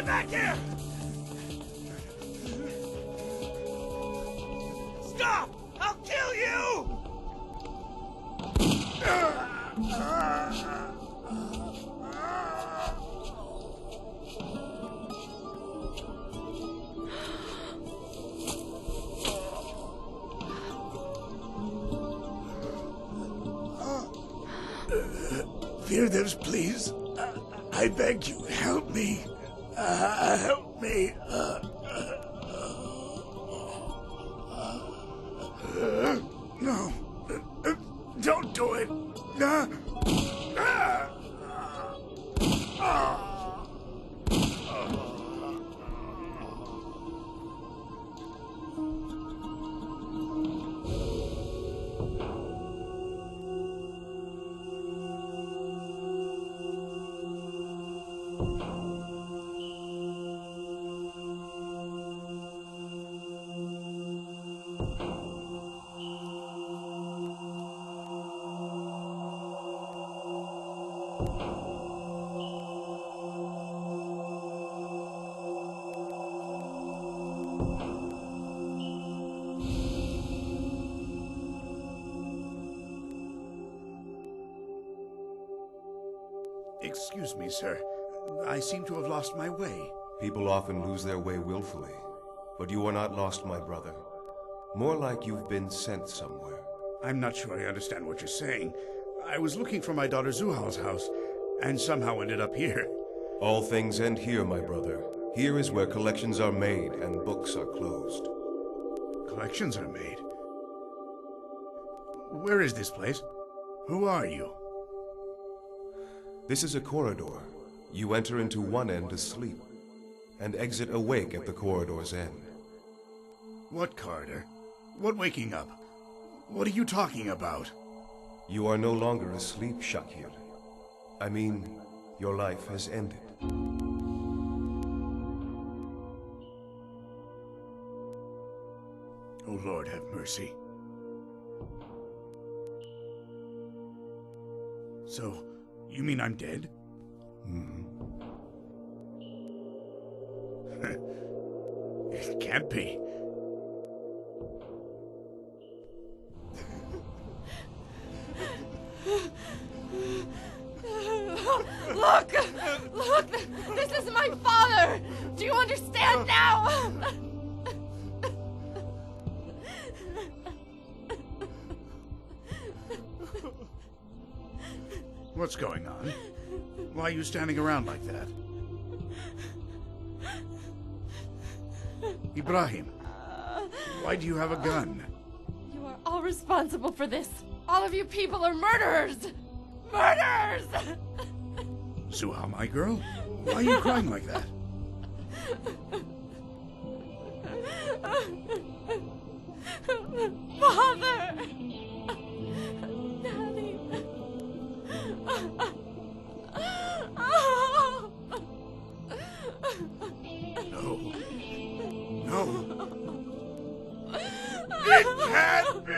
back here! Stop! I'll kill you! Fear-thers, please. I beg you, help me. Help me. No. Don't do it. Excuse me, sir. I seem to have lost my way. People often lose their way willfully, but you are not lost, my brother. More like you've been sent somewhere. I'm not sure I understand what you're saying. I was looking for my daughter Zuhal's house, and somehow ended up here. All things end here, my brother. Here is where collections are made and books are closed. Collections are made? Where is this place? Who are you? This is a corridor. You enter into one end asleep, and exit awake at the corridor's end. What corridor? What waking up? What are you talking about? You are no longer asleep, Shakir. I mean, your life has ended. Oh, Lord, have mercy. So, you mean I'm dead? Mm-hmm. It can't be. Look! Look! This is my father! Do you understand now? What's going on? Why are you standing around like that? Ibrahim, why do you have a gun? You are all responsible for this. All of you people are murderers! Murderers! Zuhal, my girl? Why are you crying like that? Father! Daddy! No. No. It can't be!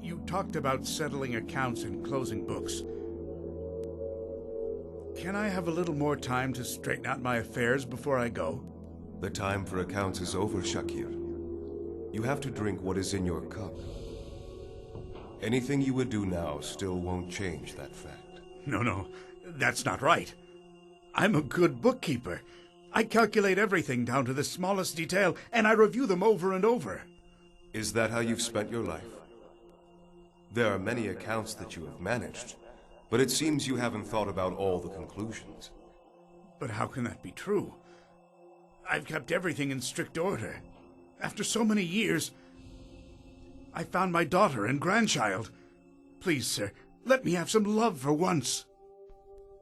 You talked about settling accounts and closing books. Can I have a little more time to straighten out my affairs before I go? The time for accounts is over, Shakir. You have to drink what is in your cup. Anything you would do now still won't change that fact. No, that's not right. I'm a good bookkeeper. I calculate everything down to the smallest detail, and I review them over and over. Is that how you've spent your life? There are many accounts that you have managed, but it seems you haven't thought about all the conclusions. But how can that be true? I've kept everything in strict order. After so many years, I found my daughter and grandchild. Please, sir, let me have some love for once.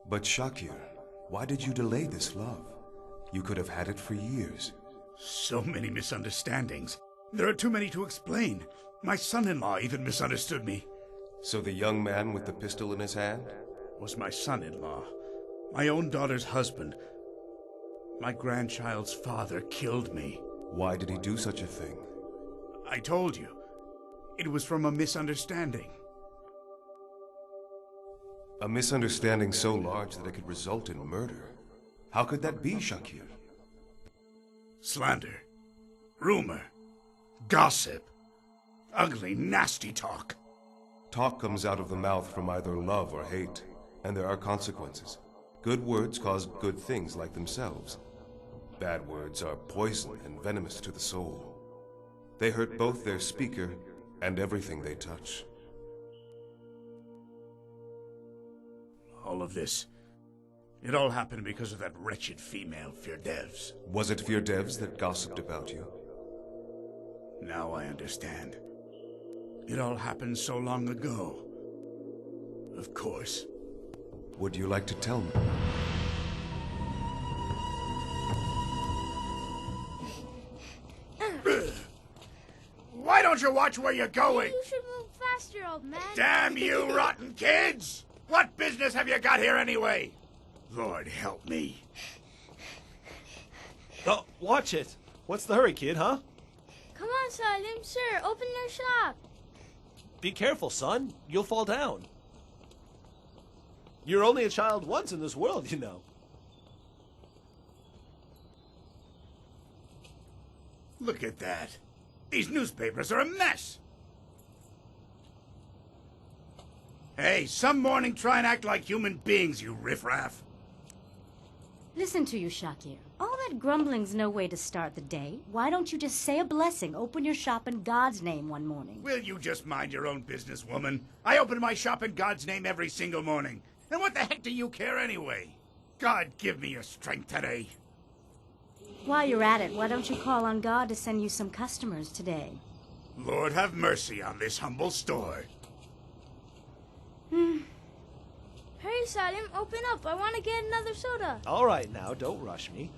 But Shakir, why did you delay this love? You could have had it for years. So many misunderstandings. There are too many to explain. My son-in-law even misunderstood me. So the young man with the pistol in his hand? Was my son-in-law. My own daughter's husband. My grandchild's father killed me. Why did he do such a thing? I told you. It was from a misunderstanding. A misunderstanding so large that it could result in murder. How could that be, Shakir? Slander. Rumor. Gossip. Ugly, nasty talk. Talk comes out of the mouth from either love or hate, and there are consequences. Good words cause good things like themselves. Bad words are poison and venomous to the soul. They hurt both their speaker and everything they touch. All of this, it all happened because of that wretched female, Firdevs. Was it Firdevs that gossiped about you? Now I understand. It all happened so long ago. Of course. Would you like to tell me? Why don't you watch where you're going? You should move faster, old man. Damn you, rotten kids! What business have you got here anyway? Lord help me. Oh, watch it. What's the hurry, kid, huh? Come on, Salim, sir. Open your shop. Be careful, son. You'll fall down. You're only a child once in this world, you know. Look at that. These newspapers are a mess. Hey, some morning try and act like human beings, you riffraff. Listen to you, Shakir. All that grumbling's no way to start the day. Why don't you just say a blessing, open your shop in God's name one morning? Will you just mind your own business, woman? I open my shop in God's name every single morning. And what the heck do you care anyway? God give me your strength today. While you're at it, why don't you call on God to send you some customers today? Lord have mercy on this humble store. Hurry, Salim. Open up. I want to get another soda. All right, now, don't rush me.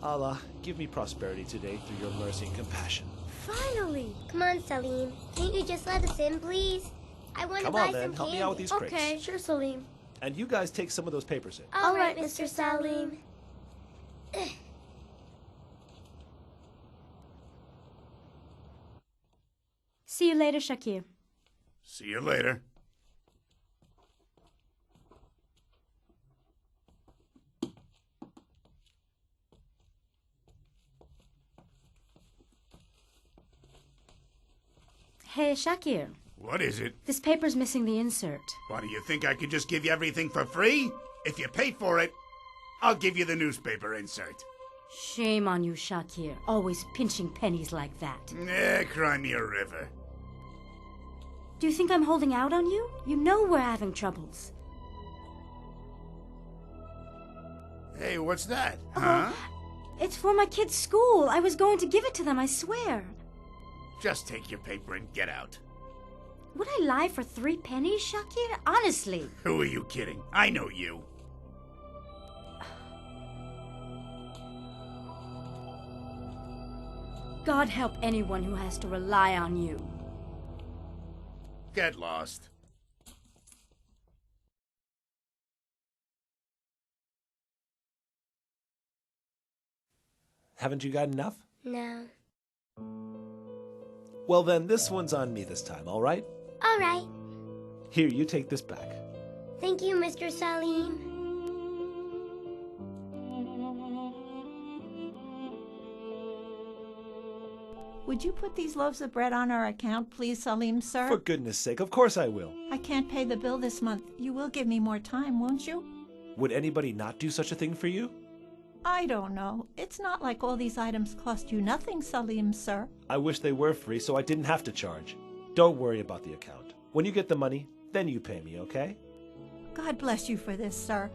Allah, give me prosperity today through your mercy and compassion. Finally. Come on, Salim. Can't you just let us in, please? I want to Come buy on, then. some Help candy. me out with these crates. Okay, sure, Salim. And you guys take some of those papers in. All right, Mr. Salim. See you later, Shakir. See you later. Hey, Shakir. What is it? This paper's missing the insert. What, do you think I could just give you everything for free? If you pay for it, I'll give you the newspaper insert. Shame on you, Shakir. Always pinching pennies like that. Cry me a river. Do you think I'm holding out on you? You know we're having troubles. Hey, what's that? Huh? It's for my kids' school. I was going to give it to them, I swear. Just take your paper and get out. Would I lie for 3 pennies, Shakir? Honestly. Who are you kidding? I know you. God help anyone who has to rely on you. Get lost. Haven't you got enough? No. Well, then, this one's on me this time, all right? All right. Here, you take this back. Thank you, Mr. Salim. Would you put these loaves of bread on our account, please, Salim, sir? For goodness sake, of course I will. I can't pay the bill this month. You will give me more time, won't you? Would anybody not do such a thing for you? I don't know. It's not like all these items cost you nothing, Salim, sir. I wish they were free so I didn't have to charge. Don't worry about the account. When you get the money, then you pay me, okay? God bless you for this, sir.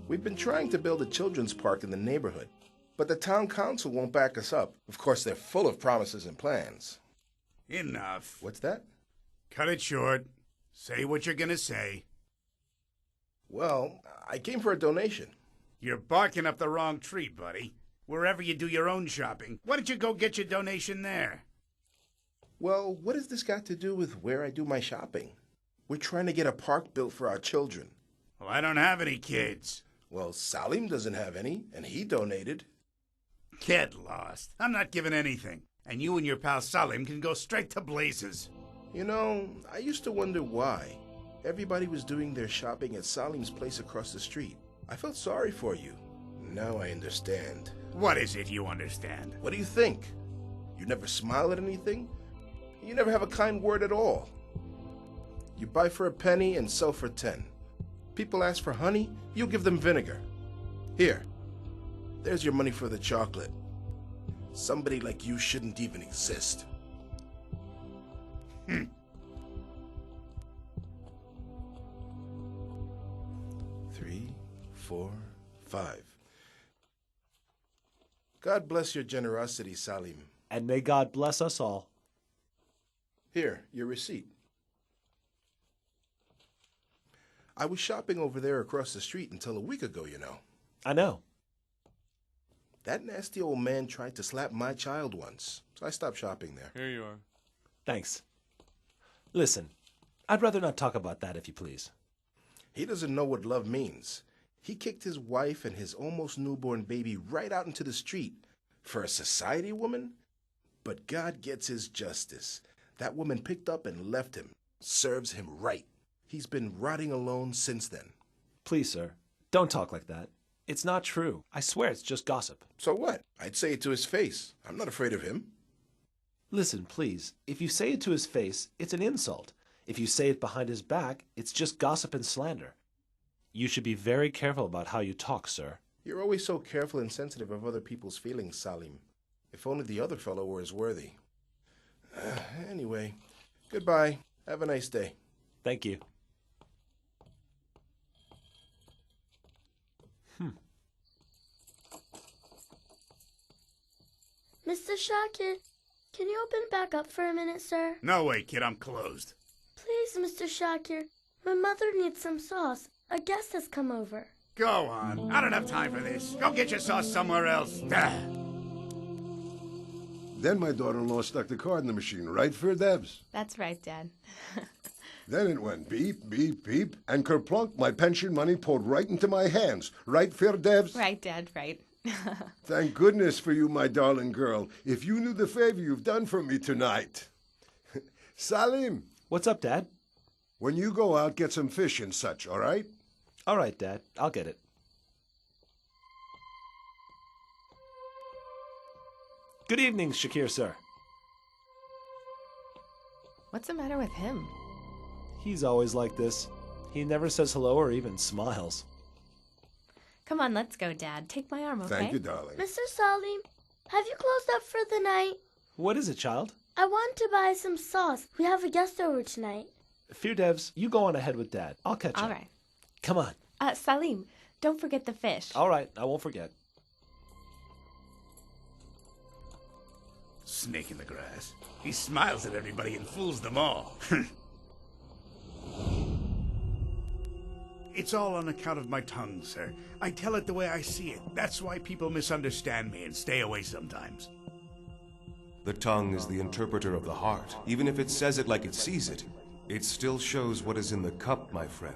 We've been trying to build a children's park in the neighborhood, but the town council won't back us up. Of course, they're full of promises and plans. Enough. What's that? Cut it short. Say what you're gonna say. Well, I came for a donation. You're barking up the wrong tree, buddy. Wherever you do your own shopping, why don't you go get your donation there? Well, what has this got to do with where I do my shopping? We're trying to get a park built for our children. Well, I don't have any kids. Well, Salim doesn't have any, and he donated. Get lost. I'm not giving anything. And you and your pal Salim can go straight to blazes. You know, I used to wonder why. Everybody was doing their shopping at Salim's place across the street. I felt sorry for you. Now I understand. What is it you understand? What do you think? You never smile at anything? You never have a kind word at all. You buy for a penny and sell for 10. People ask for honey, you give them vinegar. Here, there's your money for the chocolate. Somebody like you shouldn't even exist. 3, 4, 5. God bless your generosity, Salim. And may God bless us all. Here, your receipt. I was shopping over there across the street until a week ago, you know. I know. That nasty old man tried to slap my child once, so I stopped shopping there. Here you are. Thanks. Listen, I'd rather not talk about that if you please. He doesn't know what love means. He kicked his wife and his almost newborn baby right out into the street. For a society woman? But God gets his justice. That woman picked up and left him. Serves him right. He's been rotting alone since then. Please, sir, don't talk like that. It's not true. I swear it's just gossip. So what? I'd say it to his face. I'm not afraid of him. Listen, please, if you say it to his face, it's an insult. If you say it behind his back, it's just gossip and slander. You should be very careful about how you talk, sir. You're always so careful and sensitive of other people's feelings, Salim. If only the other fellow were as worthy. Anyway, goodbye. Have a nice day. Thank you. Mr. Shakir, can you open back up for a minute, sir? No way, kid, I'm closed. Please, Mr. Shakir. My mother needs some sauce. A guest has come over. Go on. I don't have time for this. Go get your sauce somewhere else. Then my daughter-in-law stuck the card in the machine, right, for Debs? That's right, Dad. Then it went beep, beep, beep, and kerplunk, my pension money poured right into my hands. Right, fair Debs? Right, Dad, right. Thank goodness for you, my darling girl. If you knew the favor you've done for me tonight. Salim. What's up, Dad? When you go out, get some fish and such, all right? All right, Dad. I'll get it. Good evening, Shakir, sir. What's the matter with him? He's always like this. He never says hello or even smiles. Come on, let's go, Dad. Take my arm, okay? Thank you, darling. Mr. Salim, have you closed up for the night? What is it, child? I want to buy some sauce. We have a guest over tonight. Firdevs, you go on ahead with Dad. I'll catch up. All right. Come on. Salim, don't forget the fish. All right, I won't forget. Snake in the grass. He smiles at everybody and fools them all. It's all on account of my tongue, sir. I tell it the way I see it. That's why people misunderstand me and stay away sometimes. The tongue is the interpreter of the heart. Even if it says it like it sees it, it still shows what is in the cup, my friend.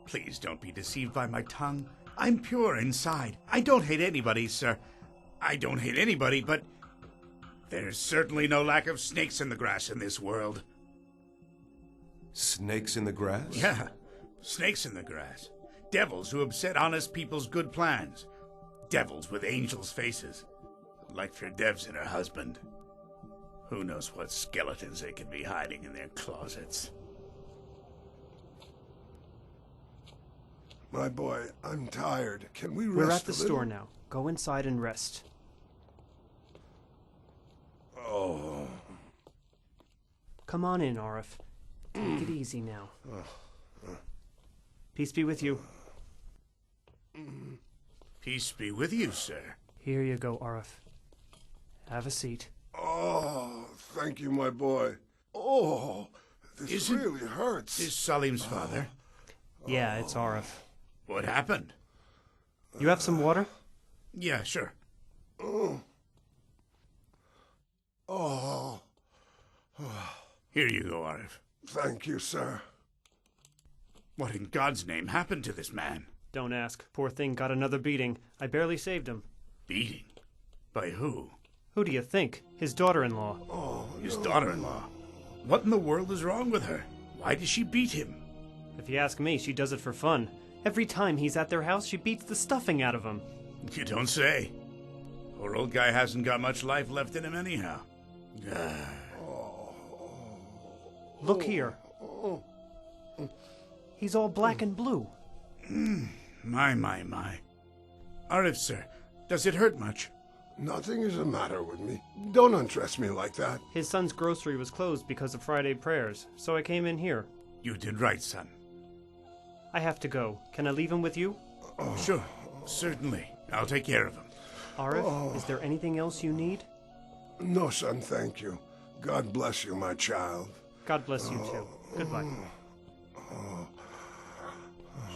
Please don't be deceived by my tongue. I'm pure inside. I don't hate anybody, sir. I don't hate anybody, but there's certainly no lack of snakes in the grass in this world. Snakes in the grass? Yeah, snakes in the grass. Devils who upset honest people's good plans. Devils with angels' faces. Like Firdevs and her husband. Who knows what skeletons they could be hiding in their closets. My boy, I'm tired. Can we rest We're at the a little? store now. Go inside and rest. Oh. Come on in, Arif. Take it easy now. Peace be with you. Peace be with you, sir. Here you go, Arif. Have a seat. Oh, thank you, my boy. Oh, this really hurts. Is Salim's father? Yeah, it's Arif. What happened? You have some water? Yeah, sure. Oh. Oh. Here you go, Arif. Thank you, sir. What in God's name happened to this man? Don't ask. Poor thing got another beating. I barely saved him. Beating? By who? Who do you think? His daughter-in-law. His daughter-in-law? What in the world is wrong with her? Why does she beat him? If you ask me, she does it for fun. Every time he's at their house, she beats the stuffing out of him. You don't say. Poor old guy hasn't got much life left in him anyhow. Look here. He's all black and blue. My. Arif, sir, does it hurt much? Nothing is the matter with me. Don't undress me like that. His son's grocery was closed because of Friday prayers, so I came in here. You did right, son. I have to go. Can I leave him with you? Sure, certainly. I'll take care of him. Arif, is there anything else you need? No, son, thank you. God bless you, my child. God bless you, too. Goodbye.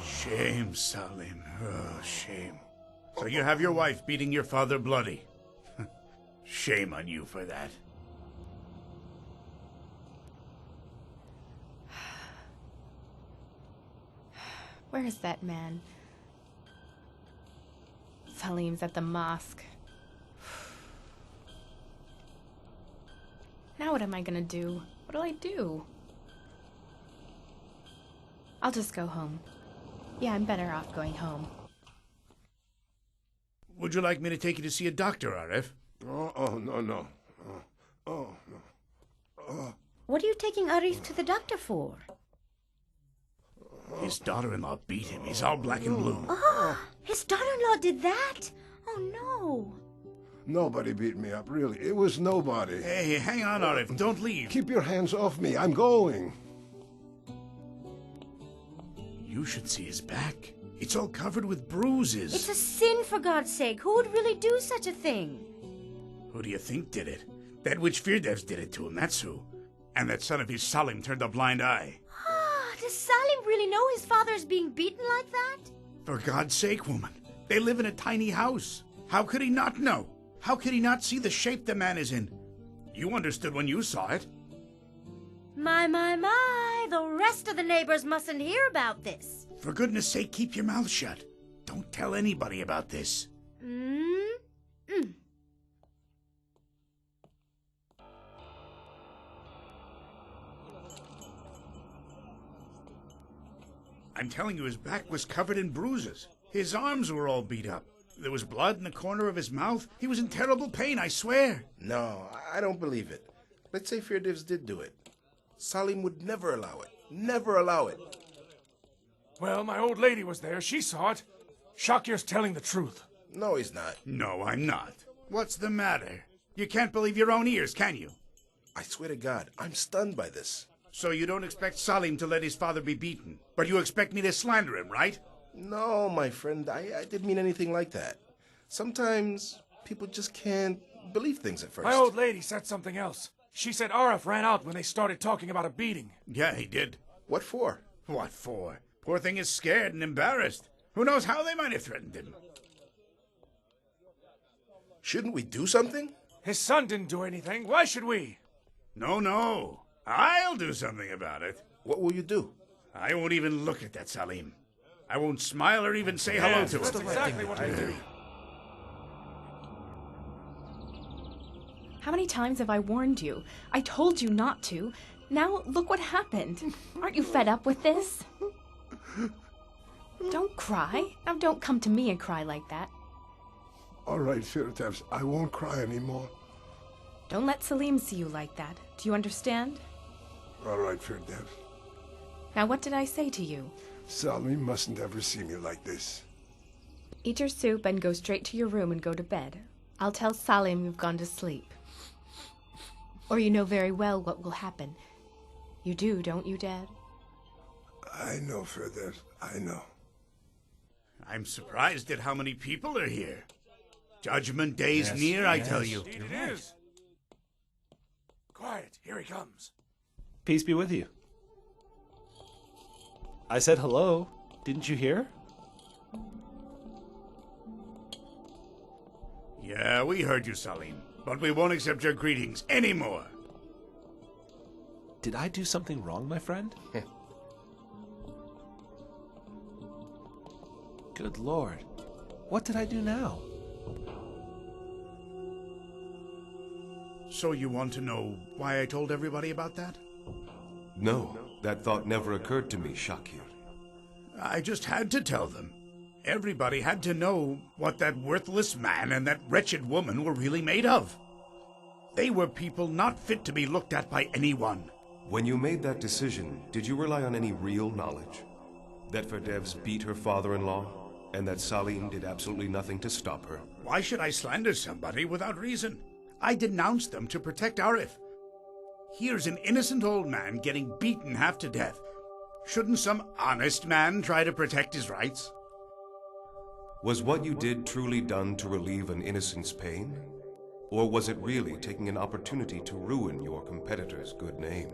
Shame, Salim. Oh, shame. So you have your wife beating your father bloody. Shame on you for that. Where is that man? Salim's at the mosque. Now what am I gonna do? What'll I do? I'll just go home. Yeah, I'm better off going home. Would you like me to take you to see a doctor, Arif? No. What are you taking Arif to the doctor for? His daughter-in-law beat him. He's all black and blue. Oh, his daughter-in-law did that? Oh, no. Nobody beat me up, really. It was nobody. Hey, hang on, Arif. Don't leave. Keep your hands off me. I'm going. You should see his back. It's all covered with bruises. It's a sin, for God's sake. Who would really do such a thing? Who do you think did it? That witch Firdevs did it to him, that's who. And that son of his Salim turned a blind eye. Does Salim really know his father is being beaten like that? For God's sake, woman. They live in a tiny house. How could he not know? How could he not see the shape the man is in? You understood when you saw it. My. The rest of the neighbors mustn't hear about this. For goodness sake, keep your mouth shut. Don't tell anybody about this. I'm telling you, his back was covered in bruises. His arms were all beat up. There was blood in the corner of his mouth. He was in terrible pain, I swear. No, I don't believe it. Let's say Firdevs did do it. Salim would never allow it. Never allow it. Well, my old lady was there. She saw it. Shakir's telling the truth. No, he's not. No, I'm not. What's the matter? You can't believe your own ears, can you? I swear to God, I'm stunned by this. So you don't expect Salim to let his father be beaten, but you expect me to slander him, right? No, my friend, I didn't mean anything like that. Sometimes people just can't believe things at first. My old lady said something else. She said Arif ran out when they started talking about a beating. Yeah, he did. What for? What for? Poor thing is scared and embarrassed. Who knows how they might have threatened him? Shouldn't we do something? His son didn't do anything. Why should we? No. I'll do something about it. What will you do? I won't even look at that Salim. I won't smile or even say hello to him. That's exactly what I do. How many times have I warned you? I told you not to. Now look what happened. Aren't you fed up with this? Don't cry. Now don't come to me and cry like that. All right, Firdevs, I won't cry anymore. Don't let Salim see you like that. Do you understand? All right, Firdevs. Now what did I say to you? Salim mustn't ever see me like this. Eat your soup and go straight to your room and go to bed. I'll tell Salim you've gone to sleep. Or you know very well what will happen. You do, don't you, Dad? I know, Firdevs. I know. I'm surprised at how many people are here. Judgment Day's near, I tell you. Indeed it is. Quiet, here he comes. Peace be with you. I said hello. Didn't you hear? Yeah, we heard you, Salim. But we won't accept your greetings anymore. Did I do something wrong, my friend? Good Lord. What did I do now? So you want to know why I told everybody about that? No, that thought never occurred to me, Shakir. I just had to tell them. Everybody had to know what that worthless man and that wretched woman were really made of. They were people not fit to be looked at by anyone. When you made that decision, did you rely on any real knowledge? That Ferdevs beat her father-in-law, and that Salim did absolutely nothing to stop her? Why should I slander somebody without reason? I denounced them to protect Arif. Here's an innocent old man getting beaten half to death. Shouldn't some honest man try to protect his rights? Was what you did truly done to relieve an innocent's pain? Or was it really taking an opportunity to ruin your competitor's good name?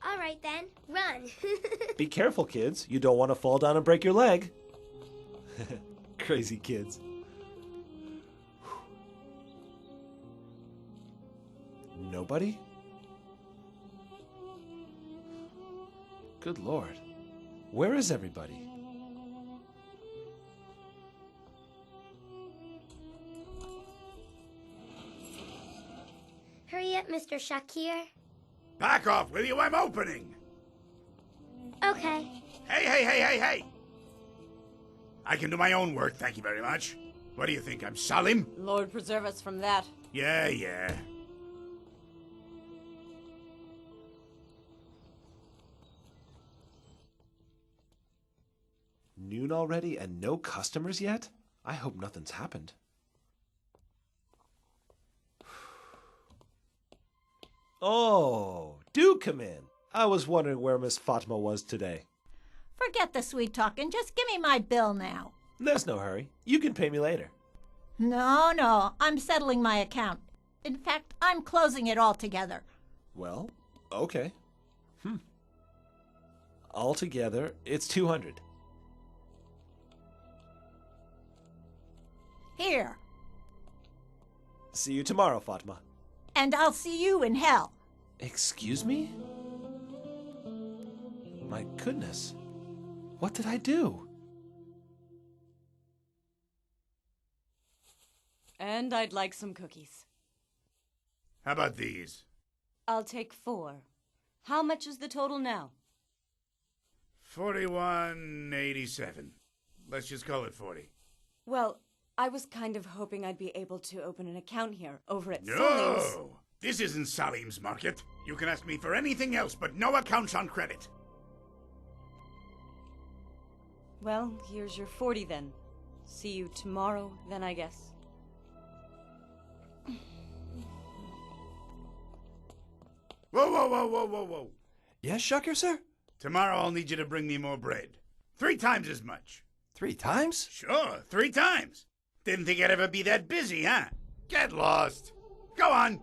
All right then, run. Be careful, kids. You don't want to fall down and break your leg. Crazy kids. Nobody? Good Lord. Where is everybody? Hurry up, Mr. Shakir. Back off, will you? I'm opening! Okay. Hey! I can do my own work, thank you very much. What do you think, I'm Salim? Lord preserve us from that. Yeah. Noon already and no customers yet? I hope nothing's happened. Oh, do come in. I was wondering where Miss Fatma was today. Forget the sweet talking. Just give me my bill now. There's no hurry. You can pay me later. No. I'm settling my account. In fact, I'm closing it altogether. Well, okay. Altogether, it's 200. Here. See you tomorrow, Fatma. And I'll see you in hell. Excuse me? My goodness. What did I do? And I'd like some cookies. How about these? I'll take 4. How much is the total now? 41.87. Let's just call it 40. Well, I was kind of hoping I'd be able to open an account here over at Salim's. No! This isn't Salim's market. You can ask me for anything else, but no accounts on credit. Well, here's your 40 then. See you tomorrow then, I guess. Whoa. Yes, Shakir, sir? Tomorrow I'll need you to bring me more bread. 3 times as much. 3 times? Sure, 3 times. Didn't think I'd ever be that busy, huh? Get lost. Go on.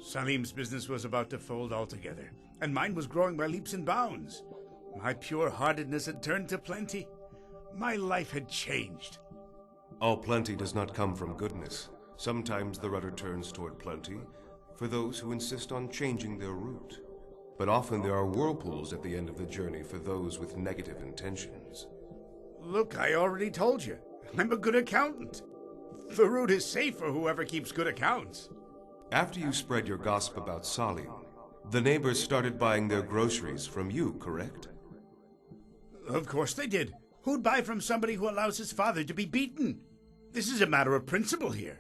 Salim's business was about to fold altogether, and mine was growing by leaps and bounds. My pure-heartedness had turned to plenty. My life had changed. All plenty does not come from goodness. Sometimes the rudder turns toward plenty for those who insist on changing their route. But often there are whirlpools at the end of the journey for those with negative intentions. Look, I already told you. I'm a good accountant. The route is safe for whoever keeps good accounts. After you spread your gossip about Salim, the neighbors started buying their groceries from you, correct? Of course they did. Who'd buy from somebody who allows his father to be beaten? This is a matter of principle here.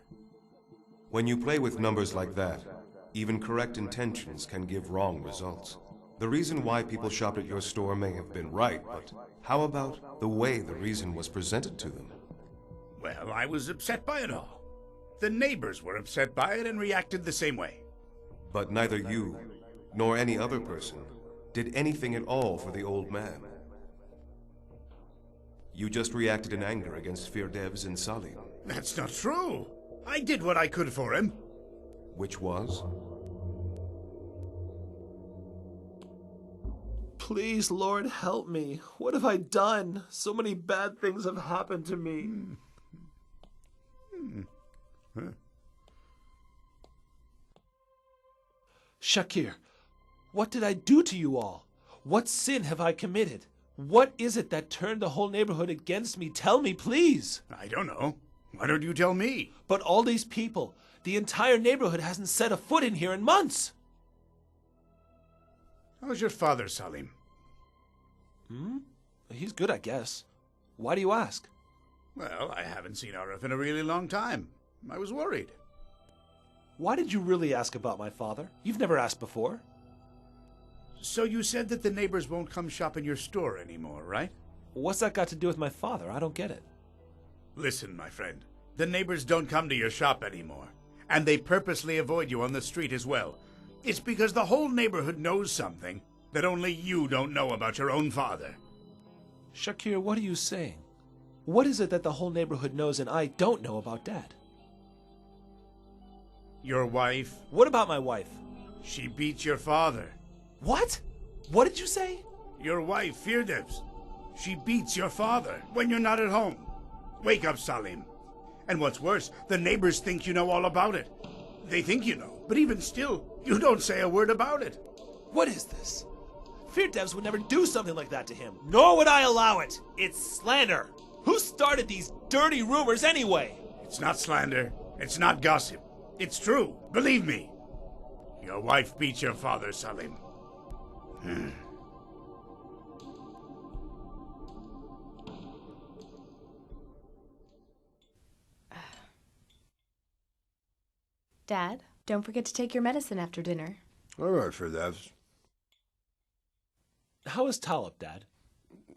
When you play with numbers like that, even correct intentions can give wrong results. The reason why people shopped at your store may have been right, but how about the way the reason was presented to them? Well, I was upset by it all. The neighbors were upset by it and reacted the same way. But neither you, nor any other person, did anything at all for the old man. You just reacted in anger against Firdevs and Salim. That's not true. I did what I could for him. Which was? Please, Lord, help me. What have I done? So many bad things have happened to me. Shakir, what did I do to you all? What sin have I committed? What is it that turned the whole neighborhood against me? Tell me, please. I don't know. Why don't you tell me? But all these people, the entire neighborhood hasn't set a foot in here in months. How's your father, Salim? He's good, I guess. Why do you ask? Well, I haven't seen Arif in a really long time. I was worried. Why did you really ask about my father? You've never asked before. So you said that the neighbors won't come shop in your store anymore, right? What's that got to do with my father? I don't get it. Listen, my friend. The neighbors don't come to your shop anymore. And they purposely avoid you on the street as well. It's because the whole neighborhood knows something that only you don't know about your own father. Shakir, what are you saying? What is it that the whole neighborhood knows and I don't know about Dad? Your wife? What about my wife? She beat your father. What? What did you say? Your wife, Firdevs. She beats your father when you're not at home. Wake up, Salim. And what's worse, the neighbors think you know all about it. They think you know, but even still, you don't say a word about it. What is this? Firdevs would never do something like that to him, nor would I allow it. It's slander. Who started these dirty rumors anyway? It's not slander. It's not gossip. It's true. Believe me. Your wife beat your father, Salim. Dad, don't forget to take your medicine after dinner. All right, Firdevs. How is Talib, Dad?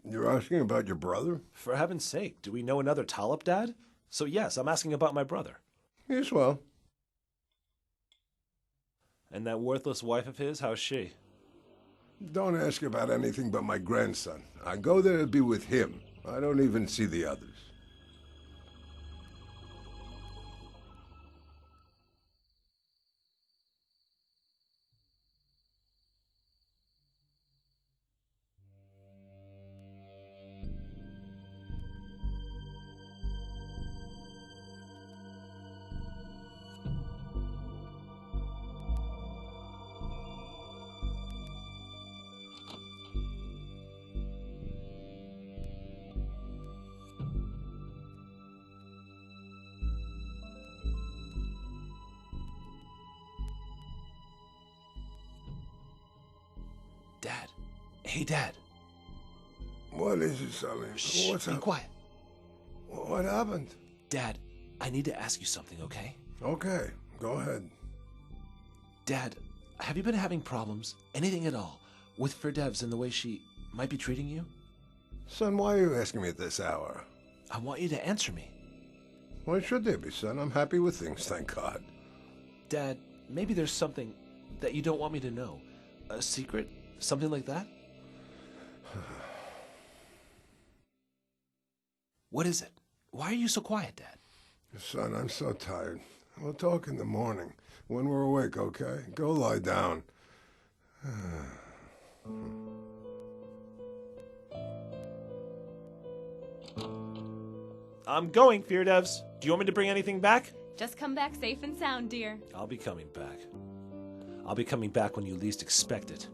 You're asking about your brother? For heaven's sake, do we know another Talib, Dad? So yes, I'm asking about my brother. He's well. And that worthless wife of his, how's she? Don't ask about anything but my grandson. I go there to be with him. I don't even see the others. Dad. Hey, Dad. What is it, Salim? Shh, What's be up? quiet. What happened? Dad, I need to ask you something, okay? Okay, go ahead. Dad, have you been having problems, anything at all, with Firdevs and the way she might be treating you? Son, why are you asking me at this hour? I want you to answer me. Why should there be, son? I'm happy with things, thank God. Dad, maybe there's something that you don't want me to know. A secret? Something like that? What is it? Why are you so quiet, Dad? Son, I'm so tired. We'll talk in the morning, when we're awake, okay? Go lie down. I'm going, Feardevs. Do you want me to bring anything back? Just come back safe and sound, dear. I'll be coming back. I'll be coming back when you least expect it.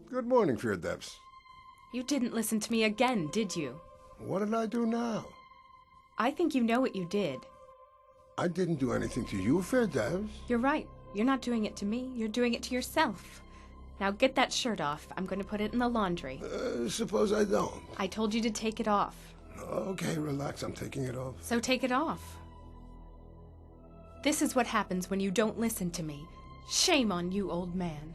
Good morning, Feardevs. You didn't listen to me again, did you? What did I do now? I think you know what you did. I didn't do anything to you, Feardevs. You're right. You're not doing it to me. You're doing it to yourself. Now get that shirt off. I'm going to put it in the laundry. Suppose I don't. I told you to take it off. Okay, relax. I'm taking it off. So take it off. This is what happens when you don't listen to me. Shame on you, old man.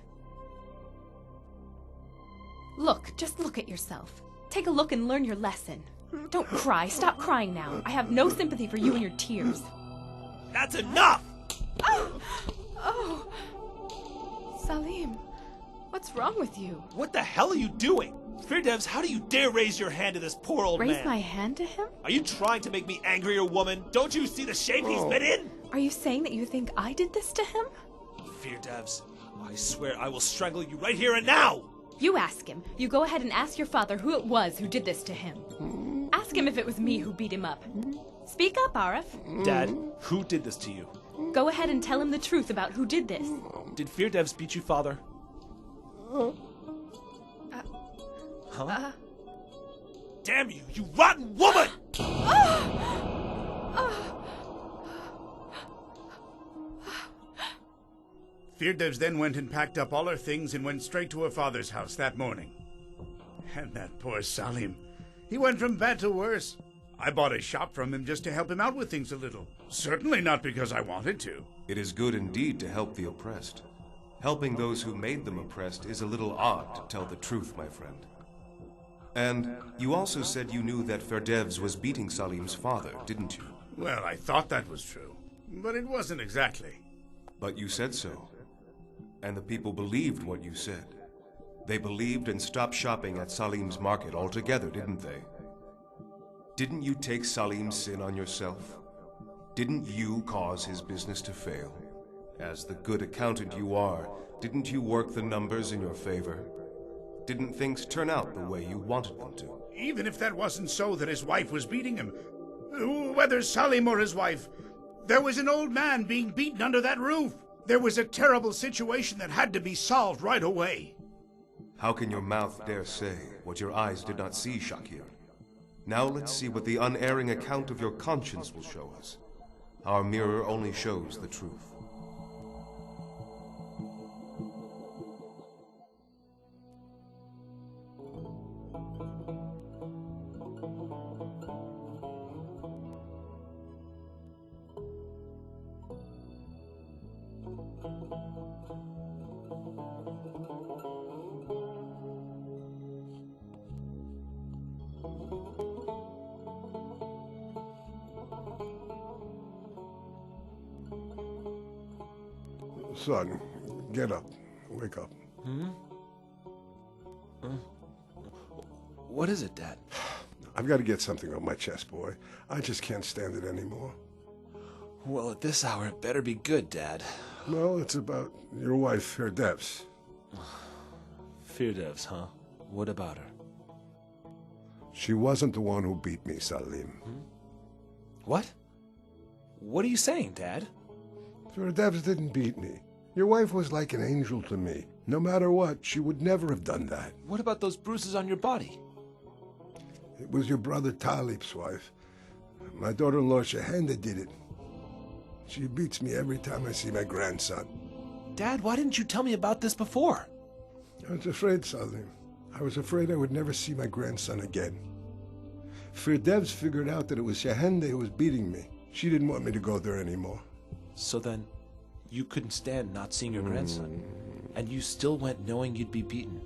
Look, just look at yourself. Take a look and learn your lesson. Don't cry. Stop crying now. I have no sympathy for you and your tears. That's enough! Oh! Salim, what's wrong with you? What the hell are you doing? Feardevs, how do you dare raise your hand to this poor old man? Raise my hand to him? Are you trying to make me angrier, woman? Don't you see the shape he's been in? Are you saying that you think I did this to him? Feardevs, I swear I will strangle you right here and now! You ask him. You go ahead and ask your father who it was who did this to him. Ask him if it was me who beat him up. Speak up, Arif. Dad, who did this to you? Go ahead and tell him the truth about who did this. Did Feardevs beat you, father? Huh? Damn you, you rotten woman! Feardevs then went and packed up all her things and went straight to her father's house that morning. And that poor Salim. He went from bad to worse. I bought a shop from him just to help him out with things a little. Certainly not because I wanted to. It is good indeed to help the oppressed. Helping those who made them oppressed is a little odd, to tell the truth, my friend. And you also said you knew that Feardevs was beating Salim's father, didn't you? Well, I thought that was true, but it wasn't exactly. But you said so. And the people believed what you said. They believed and stopped shopping at Salim's market altogether, didn't they? Didn't you take Salim's sin on yourself? Didn't you cause his business to fail? As the good accountant you are, didn't you work the numbers in your favor? Didn't things turn out the way you wanted them to? Even if that wasn't so that his wife was beating him, whether Salim or his wife, there was an old man being beaten under that roof. There was a terrible situation that had to be solved right away. How can your mouth dare say what your eyes did not see, Shakir? Now let's see what the unerring account of your conscience will show us. Our mirror only shows the truth. Son, get up. Wake up. What is it, Dad? I've got to get something off my chest, boy. I just can't stand it anymore. Well, at this hour, it better be good, Dad. Well, it's about your wife, Feardevs. Feardevs, huh? What about her? She wasn't the one who beat me, Salim. What? What are you saying, Dad? Feardevs didn't beat me. Your wife was like an angel to me. No matter what, she would never have done that. What about those bruises on your body? It was your brother Talib's wife. My daughter-in-law Shahenda did it. She beats me every time I see my grandson. Dad, why didn't you tell me about this before? I was afraid, Salim. I was afraid I would never see my grandson again. Feardevs figured out that it was Shahenda who was beating me. She didn't want me to go there anymore. So then, you couldn't stand not seeing your grandson, and you still went knowing you'd be beaten.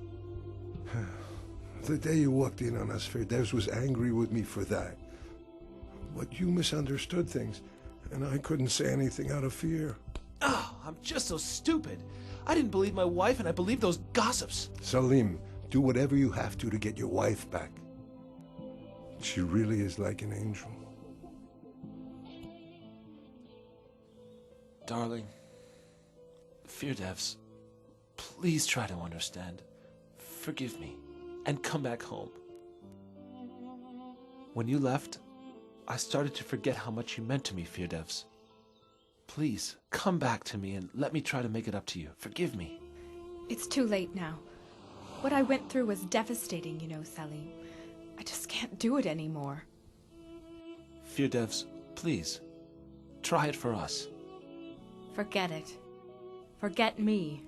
The day you walked in on us, Feardevs was angry with me for that. But you misunderstood things, and I couldn't say anything out of fear. Oh, I'm just so stupid. I didn't believe my wife, and I believed those gossips. Salim, do whatever you have to get your wife back. She really is like an angel. Darling, Firdevs, please try to understand. Forgive me, and come back home. When you left, I started to forget how much you meant to me, Firdevs. Please, come back to me and let me try to make it up to you. Forgive me. It's too late now. What I went through was devastating, you know, Salim. I just can't do it anymore. Firdevs, please, try it for us. Forget it. Forget me.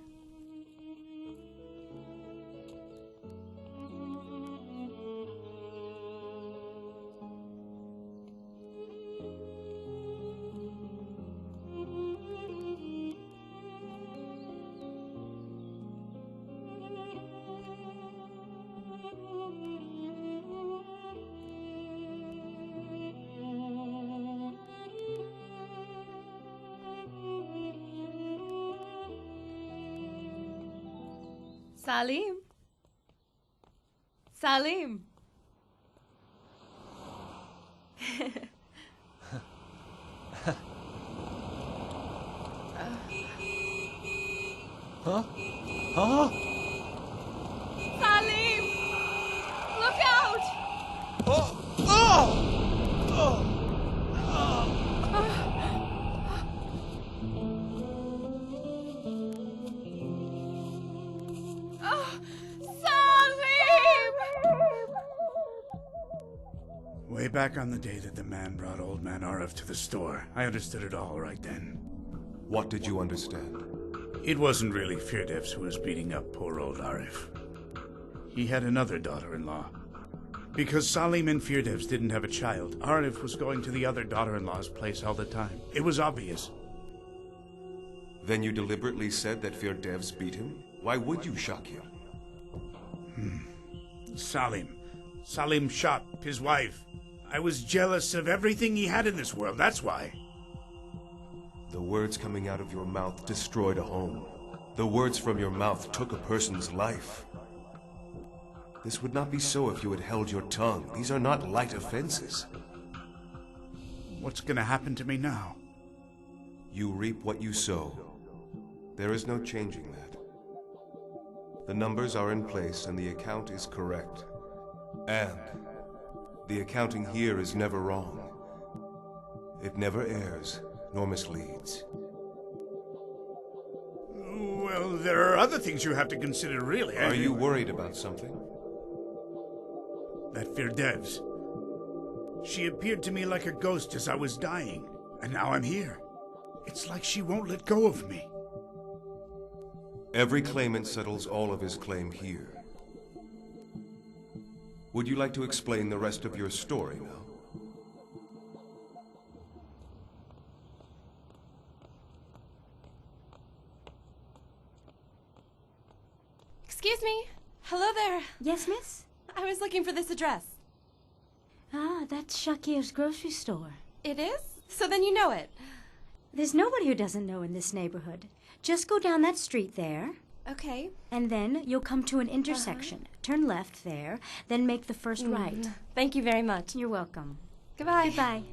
Salim. Salim. Huh? Huh? Salim! Look out! Oh! Oh! Oh! Way back on the day that the man brought Old Man Arif to the store, I understood it all right then. What did you understand? It wasn't really Firdevs who was beating up poor old Arif. He had another daughter-in-law. Because Salim and Firdevs didn't have a child, Arif was going to the other daughter-in-law's place all the time. It was obvious. Then you deliberately said that Firdevs beat him? Why would you, Shakir? Salim shot his wife. I was jealous of everything he had in this world, that's why. The words coming out of your mouth destroyed a home. The words from your mouth took a person's life. This would not be so if you had held your tongue. These are not light offenses. What's gonna happen to me now? You reap what you sow. There is no changing that. The numbers are in place and the account is correct. And the accounting here is never wrong. It never errs, nor misleads. Well, there are other things you have to consider, really. Are you worried about something? That Firdevs. She appeared to me like a ghost as I was dying, and now I'm here. It's like she won't let go of me. Every claimant settles all of his claim here. Would you like to explain the rest of your story now? Excuse me. Hello there. Yes, miss? I was looking for this address. Ah, that's Shakir's grocery store. It is? So then you know it. There's nobody who doesn't know in this neighborhood. Just go down that street there. Okay. And then you'll come to an intersection. Turn left there, then make the first right. Thank you very much. You're welcome. Goodbye. Goodbye.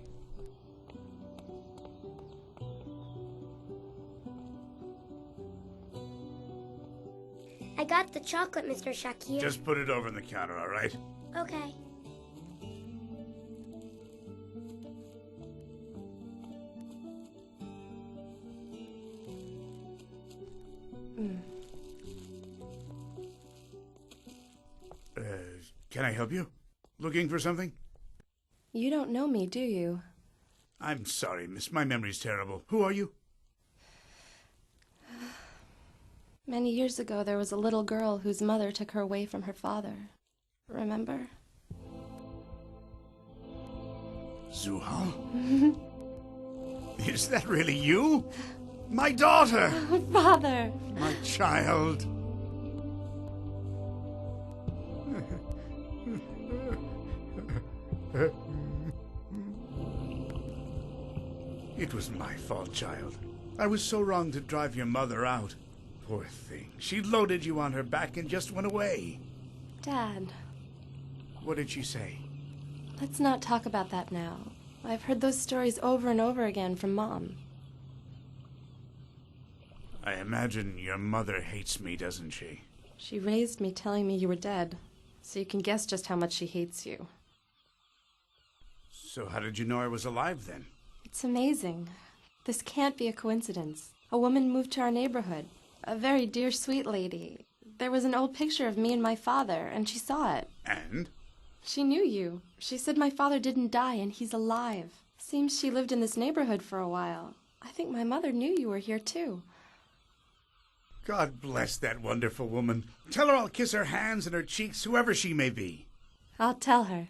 I got the chocolate, Mr. Shakir. Just put it over on the counter, all right? Okay. Can I help you? Looking for something? You don't know me, do you? I'm sorry, miss. My memory's terrible. Who are you? Many years ago, there was a little girl whose mother took her away from her father. Remember? Zuhal? Is that really you? My daughter! Father! My child! It was my fault, child. I was so wrong to drive your mother out. Poor thing. She loaded you on her back and just went away. Dad, What did she say? let's not talk about that now. I've heard those stories over and over again from Mom. I imagine your mother hates me, doesn't she? She raised me telling me you were dead, so you can guess just how much she hates you. So how did you know I was alive then? It's amazing. This can't be a coincidence. A woman moved to our neighborhood. A very dear, sweet lady. There was an old picture of me and my father, and she saw it. And? She knew you. She said my father didn't die and he's alive. Seems she lived in this neighborhood for a while. I think my mother knew you were here too. God bless that wonderful woman. Tell her I'll kiss her hands and her cheeks, whoever she may be. I'll tell her.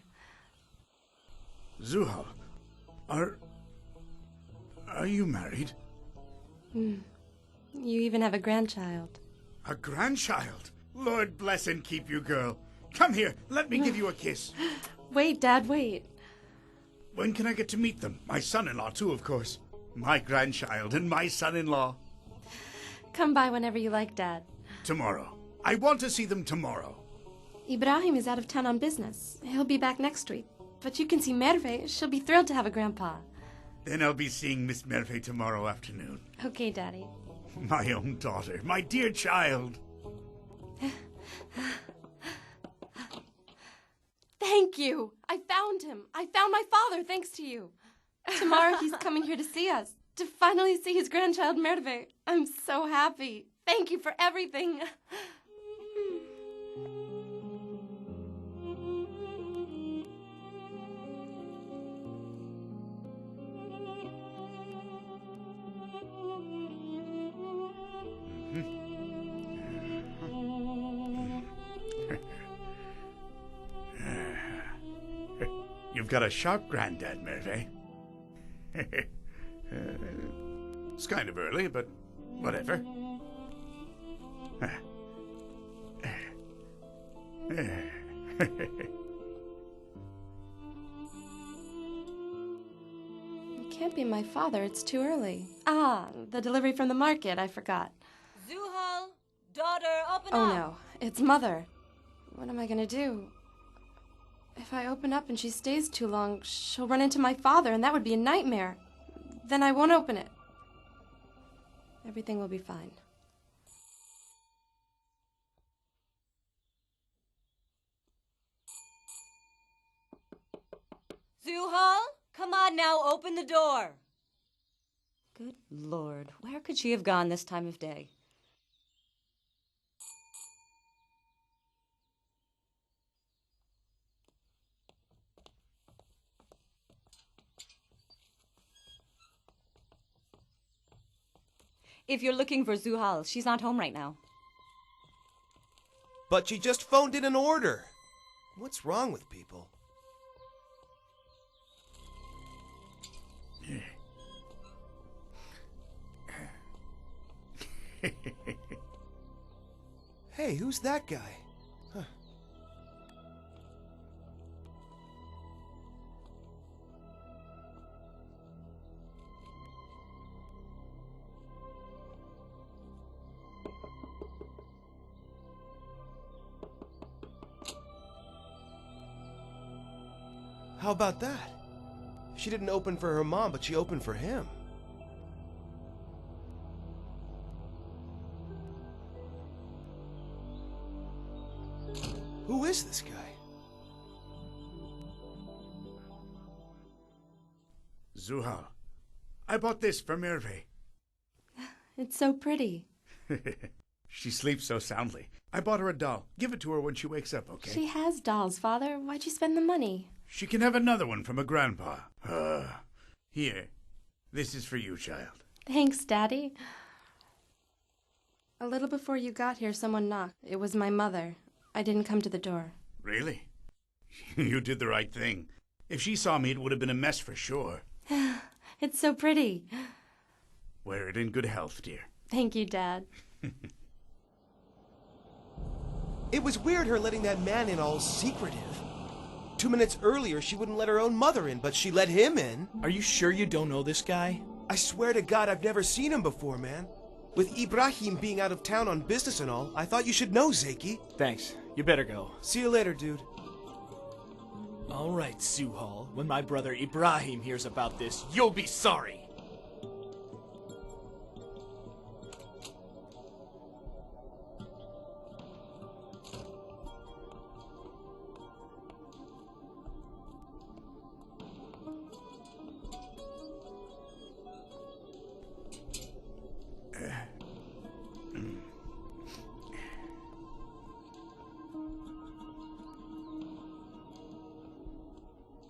Zuhal, are you married? You even have a grandchild. A grandchild? Lord bless and keep you, girl. Come here, let me give you a kiss. Wait, Dad, wait. When can I get to meet them? My son-in-law, too, of course. My grandchild and my son-in-law. Come by whenever you like, Dad. Tomorrow. I want to see them tomorrow. Ibrahim is out of town on business. He'll be back next week. But you can see Merve. She'll be thrilled to have a grandpa. Then I'll be seeing Miss Merve tomorrow afternoon. Okay, Daddy. My own daughter, my dear child. Thank you. I found him. I found my father thanks to you. Tomorrow he's coming here to see us, to finally see his grandchild Merve. I'm so happy. Thank you for everything. You've got a sharp granddad, Merve. It's kind of early, but whatever. It can't be my father. It's too early. Ah, the delivery from the market. I forgot. Zuhal, daughter, open Oh, up. no. It's Mother. What am I going to do? If I open up and she stays too long, she'll run into my father, and that would be a nightmare. Then I won't open it. Everything will be fine. Zuhal, come on now, open the door. Good Lord, where could she have gone this time of day? If you're looking for Zuhal, she's not home right now. But she just phoned in an order. What's wrong with people? Hey, who's that guy? Huh. How about that? She didn't open for her mom, but she opened for him. Who is this guy? Zuhal, I bought this for Merve. It's so pretty. She sleeps so soundly. I bought her a doll. Give it to her when she wakes up, okay? She has dolls, Father. Why'd you spend the money? She can have another one from her grandpa. Here. This is for you, child. Thanks, Daddy. A little before you got here, someone knocked. It was my mother. I didn't come to the door. Really? You did the right thing. If she saw me, it would have been a mess for sure. It's so pretty. Wear it in good health, dear. Thank you, Dad. It was weird her letting that man in all secretive. 2 minutes earlier, she wouldn't let her own mother in, but she let him in. Are you sure you don't know this guy? I swear to God I've never seen him before, man. With Ibrahim being out of town on business and all, I thought you should know, Zeki. Thanks. You better go. See you later, dude. All right, Suhal. When my brother Ibrahim hears about this, you'll be sorry.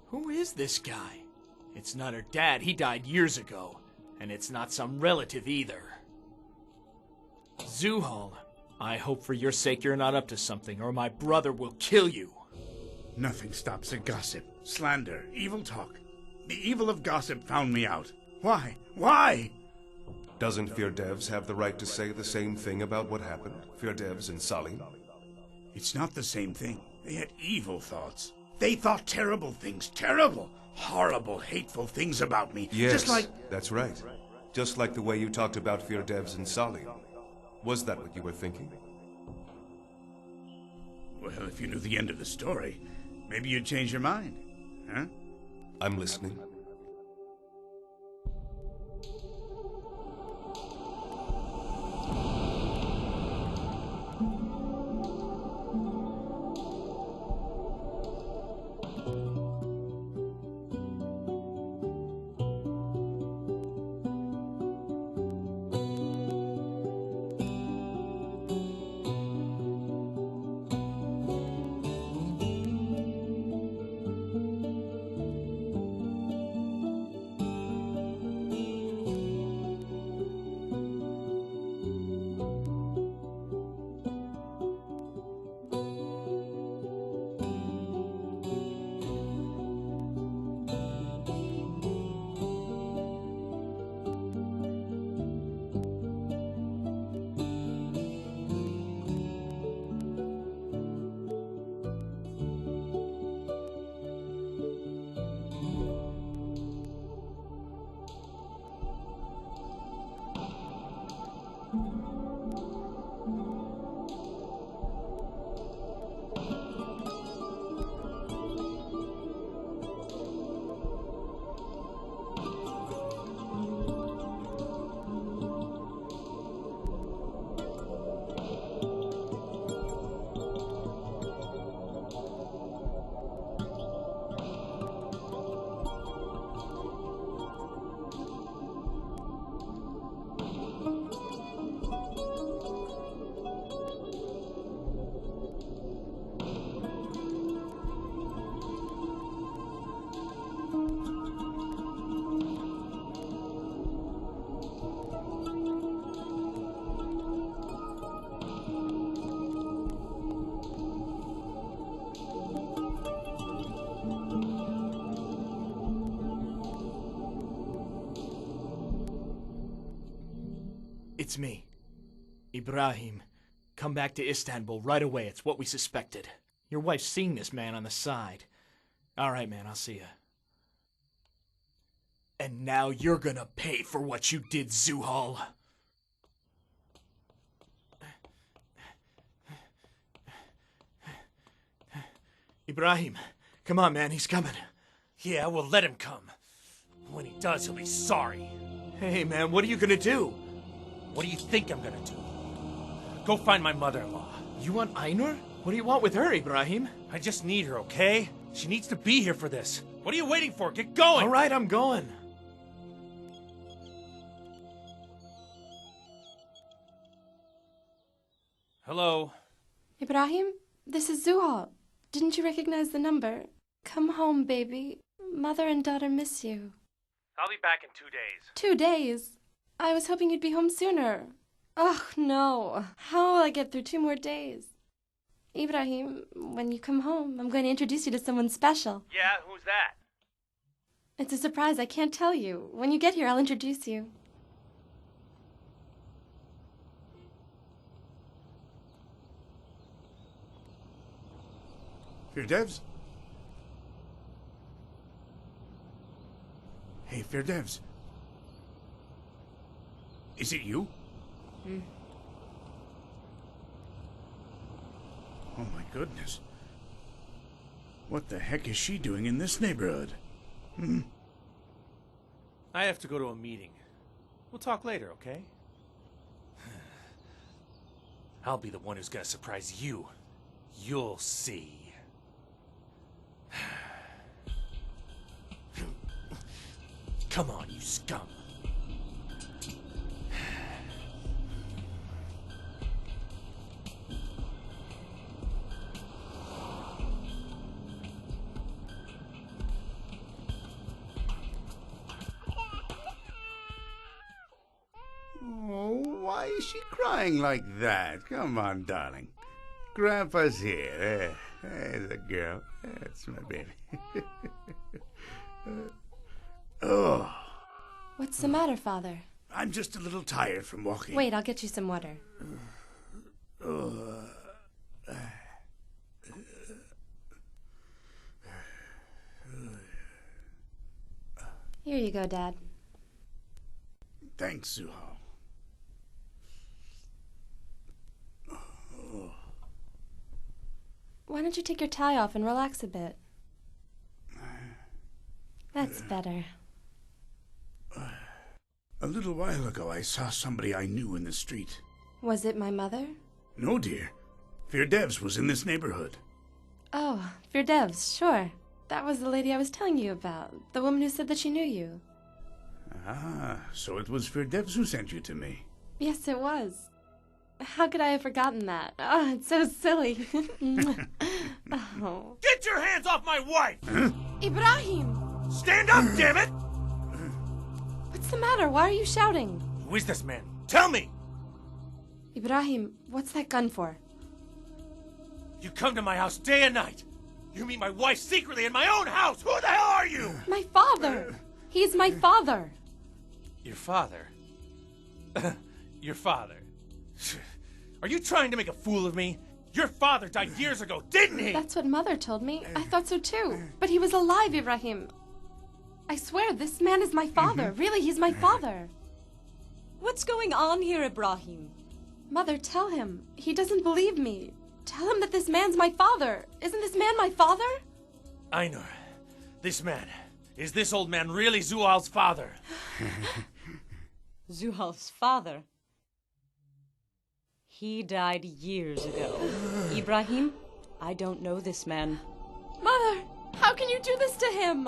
Who is this guy? It's not her dad, he died years ago. And it's not some relative either. Zuhal, I hope for your sake you're not up to something, or my brother will kill you. Nothing stops a gossip, slander, evil talk. The evil of gossip found me out. Why? Why? Doesn't Firdevs have the right to say the same thing about what happened? Firdevs and Salim? It's not the same thing. They had evil thoughts. They thought terrible things, terrible, horrible, hateful things about me. Yes, just like... that's right. Just like the way you talked about Firdevs and Salim. Was that what you were thinking? Well, if you knew the end of the story, maybe you'd change your mind. Huh? I'm listening. It's me. Ibrahim. Come back to Istanbul right away. It's what we suspected. Your wife's seen this man on the side. All right, man, I'll see you. And now you're gonna pay for what you did, Zuhal. Ibrahim, come on, man, he's coming. Yeah, we'll let him come. When he does, he'll be sorry. Hey, man, what are you gonna do? What do you think I'm gonna do? Go find my mother-in-law. You want Ainur? What do you want with her, Ibrahim? I just need her, okay? She needs to be here for this. What are you waiting for? Get going! All right, I'm going. Hello? Ibrahim, this is Zuhal. Didn't you recognize the number? Come home, baby. Mother and daughter miss you. I'll be back in 2 days. 2 days? I was hoping you'd be home sooner. Oh, no. How will I get through 2 more days? Ibrahim, when you come home, I'm going to introduce you to someone special. Yeah, who's that? It's a surprise. I can't tell you. When you get here, I'll introduce you. Firdevs? Hey, Firdevs. Is it you? Oh my goodness. What the heck is she doing in this neighborhood? I have to go to a meeting. We'll talk later, okay? I'll be the one who's gonna surprise you. You'll see. Come on, you scum. Oh, why is she crying like that? Come on, darling. Grandpa's here. There's a girl. That's my baby. Oh. What's the matter, Father? I'm just a little tired from walking. Wait, I'll get you some water. Here you go, Dad. Thanks, Zuhal. Why don't you take your tie off and relax a bit? That's better. A little while ago, I saw somebody I knew in the street. Was it my mother? No, dear. Firdevs was in this neighborhood. Oh, Firdevs, sure. That was the lady I was telling you about. The woman who said that she knew you. Ah, so it was Firdevs who sent you to me. Yes, it was. How could I have forgotten that? Oh, it's so silly. Oh. Get your hands off my wife! Huh? Ibrahim! Stand up, damn it! What's the matter? Why are you shouting? Who is this man? Tell me! Ibrahim, what's that gun for? You come to my house day and night. You meet my wife secretly in my own house. Who the hell are you? My father! He's my father! Your father? Your father? Are you trying to make a fool of me? Your father died years ago, didn't he? That's what Mother told me. I thought so too. But he was alive, Ibrahim. I swear, this man is my father. Really, he's my father. What's going on here, Ibrahim? Mother, tell him. He doesn't believe me. Tell him that this man's my father. Isn't this man my father? Ainur, this man. Is this old man really Zuhal's father? Zuhal's father? He died years ago. Ibrahim, I don't know this man. Mother, how can you do this to him?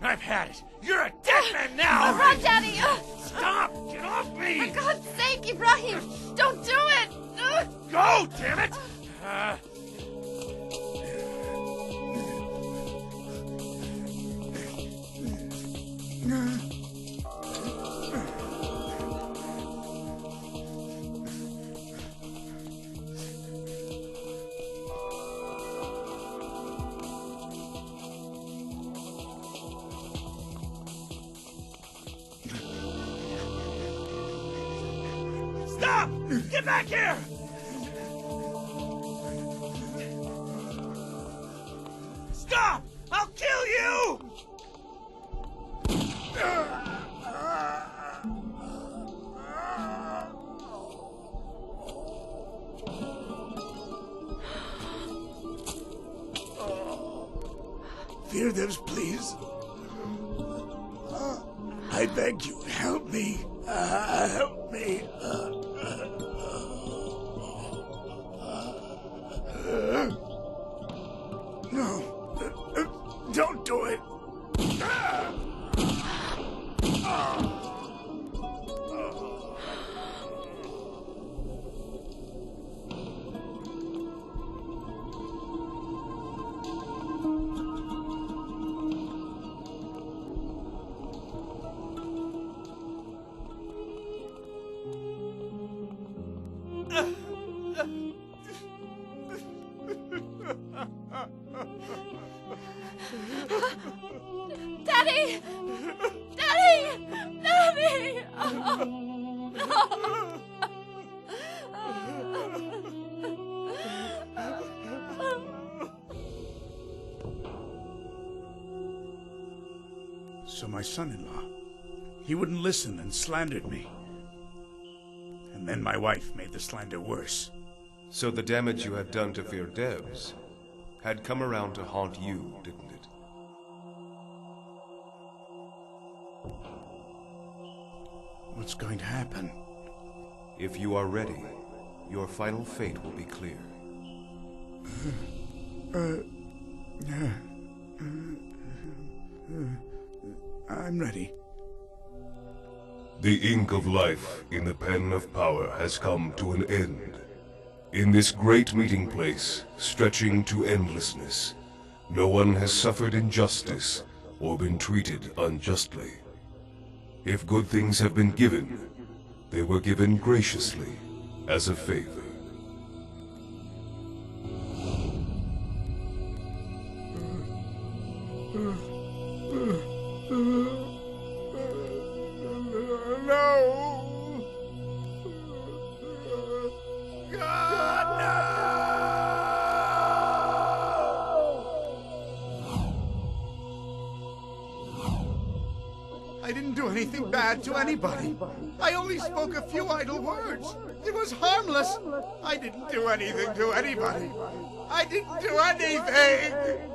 I've had it. You're a dead man now! Run, Daddy! Stop! Get off me! For God's sake, Ibrahim! Don't do it! Go, damn it! Stop! Get back here! Stop! I'll kill you! Firdevs, please. I beg you, help me. Help me. No. Don't do it. Daddy! Daddy! Daddy! Oh, no! So my son-in-law, he wouldn't listen and slandered me. And then my wife made the slander worse. So the damage you had done to Firdevs had come around to haunt you, didn't it? What's going to happen? If you are ready, your final fate will be clear. I'm ready. The ink of life in the pen of power has come to an end. In this great meeting place, stretching to endlessness, no one has suffered injustice or been treated unjustly. If good things have been given, they were given graciously as a favor. No! God, no! I didn't do anything bad to anybody. I only spoke a few idle words. It was harmless. I didn't do anything to anybody. I didn't do anything.